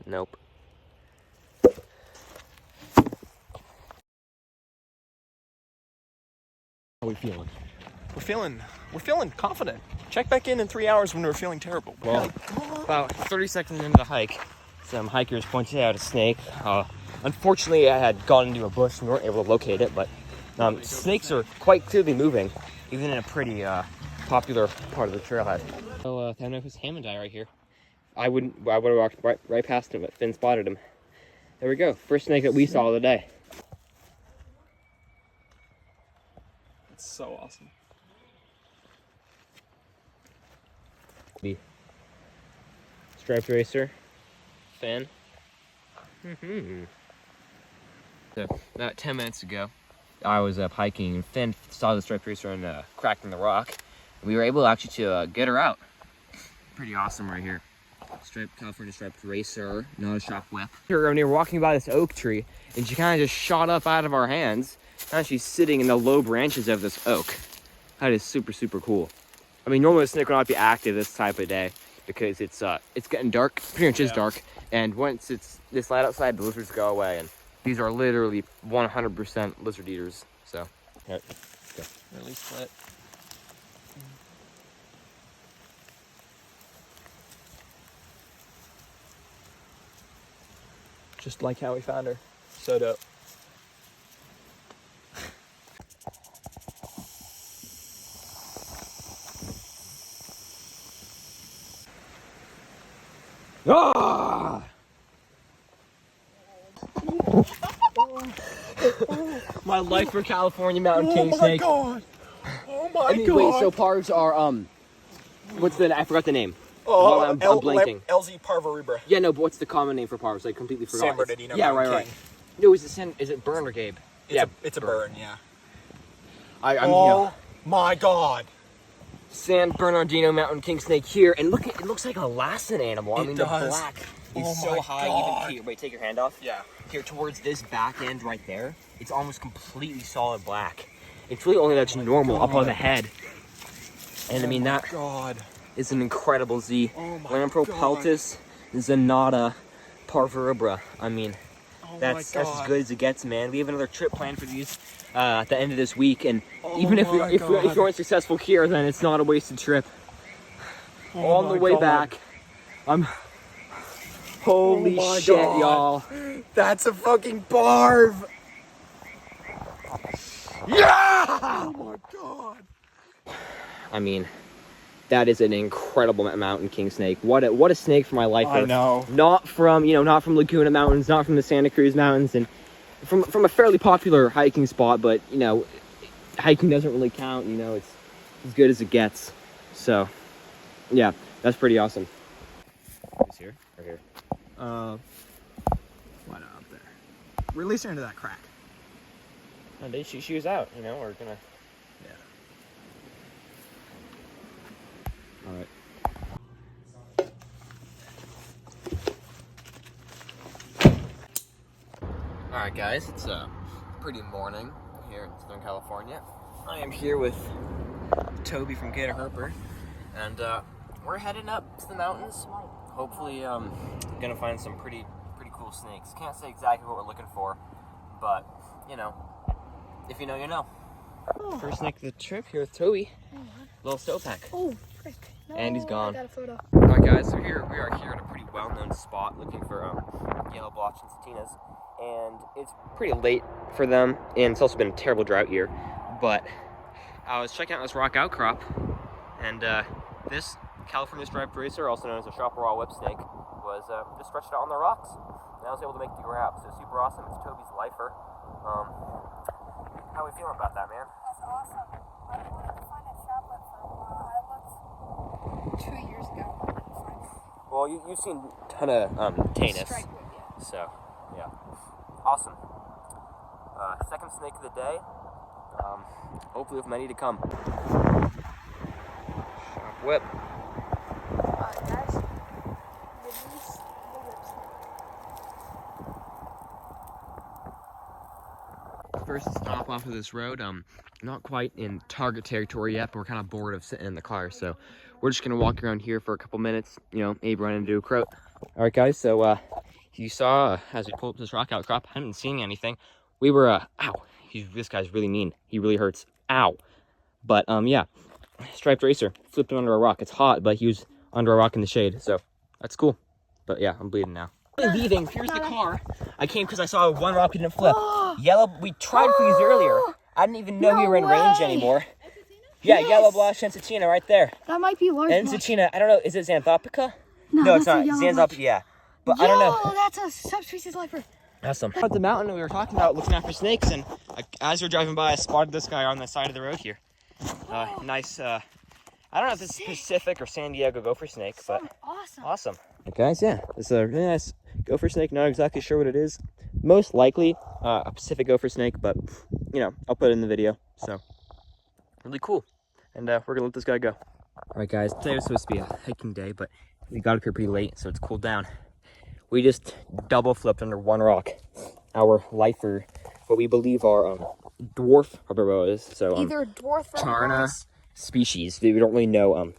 Nope. How are we feeling? We're feeling confident. Check back in 3 hours when we're feeling terrible. Well, about 30 seconds into the hike, some hikers pointed out a snake. Unfortunately, I had gone into a bush and we weren't able to locate it, but snakes are quite clearly moving, even in a pretty popular part of the trailhead. So, I don't know if it's Hammond eye right here. I would have walked right past him, but Finn spotted him. There we go. First snake that we saw of the day. It's so awesome. Striped racer, Finn. So, about 10 minutes ago, I was up hiking and Finn saw the striped racer and cracked in the rock. We were able actually to get her out. Pretty awesome right here. California striped racer, not a shop whip. Here, when we were walking by this oak tree, and she kind of just shot up out of our hands. Now she's sitting in the low branches of this oak. That is super, super cool. I mean, normally a snake would not be active this type of day because it's getting dark. Pretty much is dark, and once it's this light outside, the lizards go away. And these are literally 100% lizard eaters. So, here, let's go. Really split. Just like how we found her. So dope. Ah! My life for California mountain king snake. Oh my god! Wait, so parvs are I forgot the name. Oh, I'm blanking. LZ parvorubra. Yeah, no, but what's the common name for parvs? I completely forgot. San Bernardino. Yeah, right. No, is it Bern or Gabe? It's a Bern, yeah. I'm my god! San Bernardino mountain king snake here, and look, it looks like a Lassen animal. I mean, the black is so high. Even here, wait, take your hand off. Yeah. Here towards this back end right there, it's almost completely solid black. It's really only that's normal up on the head, and I mean that is an incredible Z. Lampropeltis Zanata parvorubra. I mean, that's as good as it gets, man. We have another trip planned for these at the end of this week, and even if we aren't successful here, then it's not a wasted trip. On the way back, holy shit, y'all! That's a fucking barv! Yeah! Oh my god! I mean, that is an incredible mountain king snake. What a snake for my life. I know. Not from Laguna Mountains, not from the Santa Cruz Mountains, and from a fairly popular hiking spot, but hiking doesn't really count. It's as good as it gets. So, yeah, that's pretty awesome. Is here or here? Why not up there? Release her into that crack. No, she was out. We're gonna. Yeah. All right. Alright guys, it's a pretty morning here in Southern California. I am here with Toby from Gator Herper, and we're heading up to the mountains. Hopefully gonna find some pretty cool snakes. Can't say exactly what we're looking for, but if you know, you know. Oh. First snake of the trip here with Toby. Little Stopack. Oh, frick. No, and he's gone. I got a photo. Alright guys, so we are here in a pretty well-known spot looking for yellow blotch and satinas. And it's pretty late for them, and it's also been a terrible drought year. But I was checking out this rock outcrop, and this California striped racer, also known as a chaparral whip snake, was just stretched out on the rocks. And I was able to make the grab, so super awesome. It's Toby's lifer. How are we feeling about that, man? That's awesome. I wanted to find a trap whip for a while. I looked 2 years ago. Well, you've seen a ton of Tanis. Strike whip, yeah. So, yeah. Awesome. Second snake of the day. Hopefully with many to come. Whip. Guys, release the whips. First stop off of this road. Not quite in target territory yet, but we're kind of bored of sitting in the car, so we're just gonna walk around here for a couple minutes. Maybe run into a croat. All right, guys. So you saw as we pulled up this rock outcrop, I hadn't been seeing anything. We were, ow, this guy's really mean. He really hurts. Ow. But, yeah, striped racer flipped him under a rock. It's hot, but he was under a rock in the shade, so that's cool. But yeah, I'm bleeding now. Leaving, here's the car. I came because I saw one rock we didn't flip. Yellow, we tried for these earlier. I didn't even know we were in range anymore. Yeah, yes. Yellow blush and Satina right there. That might be large. And Satina, I don't know, is it Xanthopica? No, it's not. Xanthopica, yeah. But I don't know. Oh, that's a subspecies lifer. Awesome. At the mountain we were talking about looking after snakes, and as we were driving by, I spotted this guy on the side of the road here. Nice, I don't know if it's Pacific or San Diego gopher snake, but awesome. Hey guys, yeah, it's a really nice gopher snake. Not exactly sure what it is. Most likely a Pacific gopher snake, but you know, I'll put it in the video. So really cool. And we're gonna let this guy go. All right, guys, today was supposed to be a hiking day, but we got up here pretty late, so it's cooled down. We just double flipped under one rock. Our lifer, what we believe are dwarf rubber boas. So either dwarf rubber Charna boas species. We don't really know.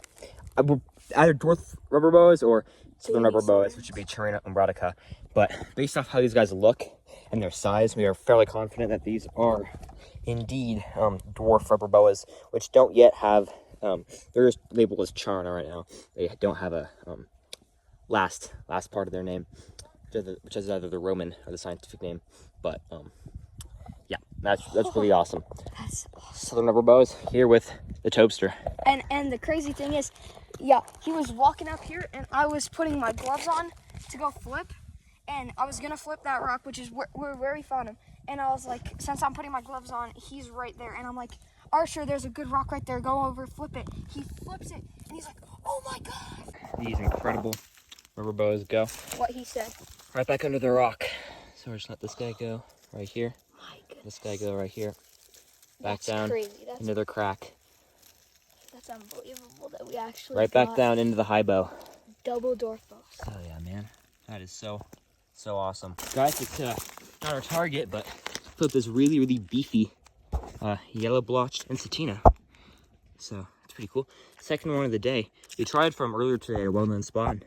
Either dwarf rubber boas or southern rubber boas, which would be Charna umbratica. But based off how these guys look and their size, we are fairly confident that these are indeed dwarf rubber boas, which don't yet have. They're just labeled as Charna right now. They don't have a last part of their name, which is either the Roman or the scientific name. But yeah, that's really awesome. That's awesome. Southern rubber boas here with the Tobster. And the crazy thing is, yeah, he was walking up here, and I was putting my gloves on to go flip, and I was gonna flip that rock, which is where we found him. And I was like, since I'm putting my gloves on, he's right there, and I'm like, Archer, there's a good rock right there. Go over, flip it. He flips it, and he's like, oh my god. These incredible rubber boas go What he said. right back under the rock. So we're just let this guy go right here. My goodness. This guy go right here. Back That's down crazy. That's into their crack. unbelievable that we actually Right back got down into the high bow. double dwarf bows. Oh yeah, man. That is so awesome. Guys, it's not our target, but flip this really beefy yellow blotched Ensatina. So it's pretty cool. Second one of the day. We tried from earlier today at a well-known spot.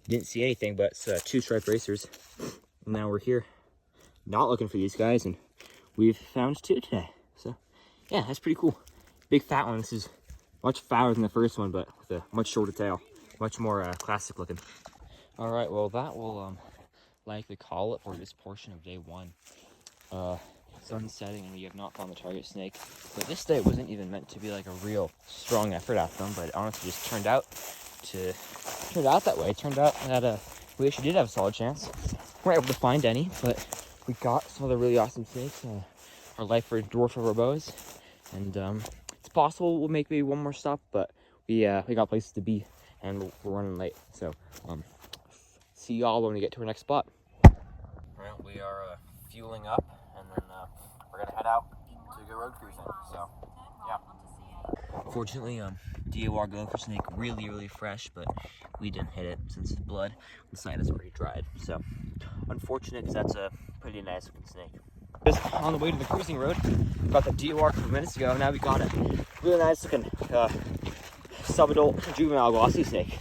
Didn't see anything, but it's two striped racers. And now we're here, not looking for these guys, and we've found two today. So yeah, that's pretty cool. Big fat one. This is much fatter than the first one, but with a much shorter tail, much more classic looking. All right, well that will likely call it for this portion of day one. Sun setting, and we have not found the target snake. But this day wasn't even meant to be like a real strong effort at them, but it honestly just turned out that way. It turned out that we actually did have a solid chance. We weren't able to find any, but we got some of the really awesome snakes. Our lifer dwarf rubber boas, and it's possible we'll make maybe one more stop, but we got places to be, and we're running late. So see y'all when we get to our next spot. Well, we are fueling up, and then we're gonna head out to go road cruising. So yeah. Fortunately, DOR gopher snake really fresh, but we didn't hit it since the blood inside is already dried. So unfortunate, because that's a pretty nice looking snake. Just on the way to the cruising road, got the DOR a couple minutes ago. Now we got a really nice looking subadult juvenile glossy snake.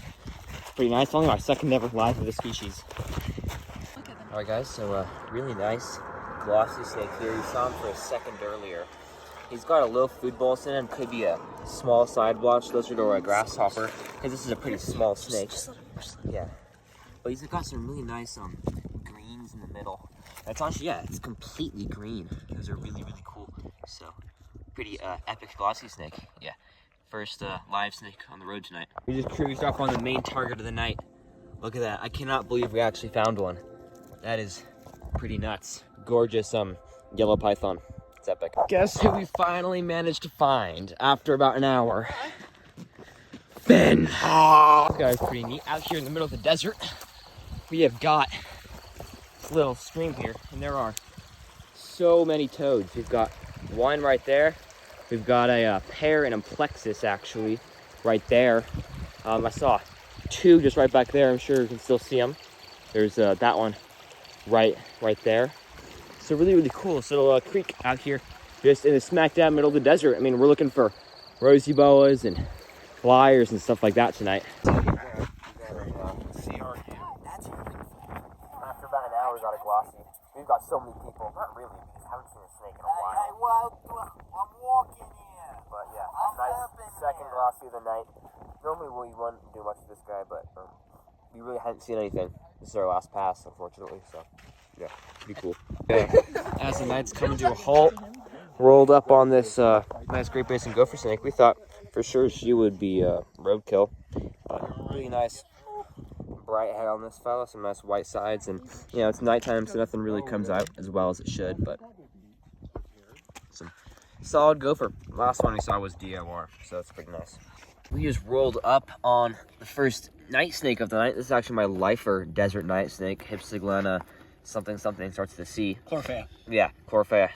Pretty nice. Only our second ever live of the species. All right, guys. So really nice glossy snake here. You saw him for a second earlier. He's got a little food bolus in him. Could be a small side blotch lizard or a grasshopper, because this is a pretty small snake. Yeah, but he's got some really nice greens in the middle. That's actually, yeah, it's completely green. Those are really cool. So pretty epic glossy snake. Yeah, first live snake on the road tonight. We just cruised up on the main target of the night. Look at that. I cannot believe we actually found one. That is pretty nuts. Gorgeous yellow python. It's epic. Guess who we finally managed to find after about an hour? Ben. Oh, this guy's pretty neat. Out here in the middle of the desert, we have got this little stream here, and there are so many toads. We've got one right there. We've got a pair in a plexus actually right there. I saw two just right back there. I'm sure you can still see them. There's that one right there. So really cool. This little creek out here, just in the smack dab middle of the desert. I mean, we're looking for rosy boas and flyers and stuff like that tonight. After about an hour we got a glossy. We've got so many people. Not really, because I haven't seen a snake in a while. Hey, well, I'm walking here. But yeah, I'm nice helping second here. glossy of the night. Normally we wouldn't do much of this guy, but we really hadn't seen anything. This is our last pass, unfortunately, so yeah, pretty cool. Yeah. As the night's coming to a halt, rolled up on this nice Great Basin gopher snake, we thought for sure she would be roadkill. Really nice bright head on this fella, some nice white sides, and you know, it's nighttime, so nothing really comes out as well as it should, but some solid gopher. Last one we saw was DOR, so that's pretty nice. We just rolled up on the first night snake of the night. This is actually my lifer desert night snake, Hypsiglena something something, starts with a C. Chlorophaea. Yeah, Chlorophaea,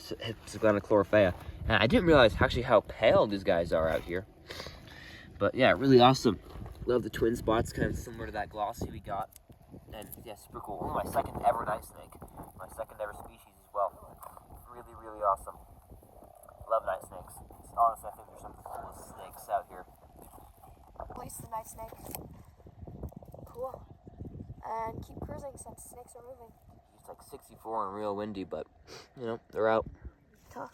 Hypsiglena chlorophaea. And I didn't realize actually how pale these guys are out here. But yeah, really awesome. Love the twin spots, kind of similar to that glossy we got. And yeah, super cool. Only my second ever night snake. My second ever species as well. Really, really awesome. Love night snakes. Honestly, I think there's some of the coolest snakes out here. Place the night snake. Cool. And keep cruising since snakes are moving. It's like 64 and real windy, but you know, they're out. Tough.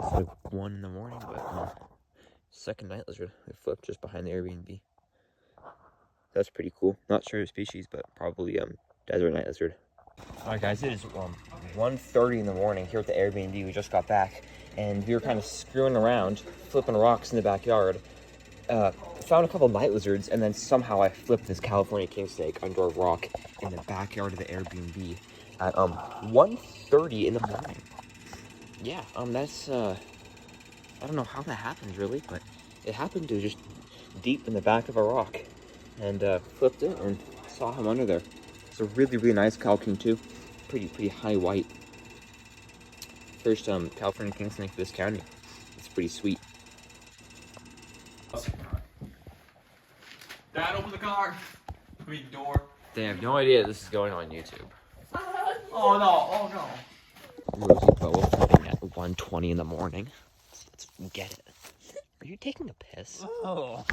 It's like 1 in the morning, but second night lizard. They flipped just behind the Airbnb. That's pretty cool. Not sure of species, but probably desert night lizard. Alright guys, it is 1:30 in the morning here at the Airbnb. We just got back and we were kind of screwing around, flipping rocks in the backyard. Found a couple night lizards, and then somehow I flipped this California king snake under a rock in the backyard of the Airbnb at 1:30 in the morning. Yeah, that's I don't know how that happened really, but it happened to just deep in the back of a rock, and flipped it and saw him under there. It's a really, really nice Cal King too, pretty high white. First California king snake of this county. It's pretty sweet. Dad, open the car. I mean, door. They have no idea this is going on YouTube. Oh no, oh no. Rosie Boa flipping at 1:20 in the morning. Let's get it. Are you taking a piss? Oh.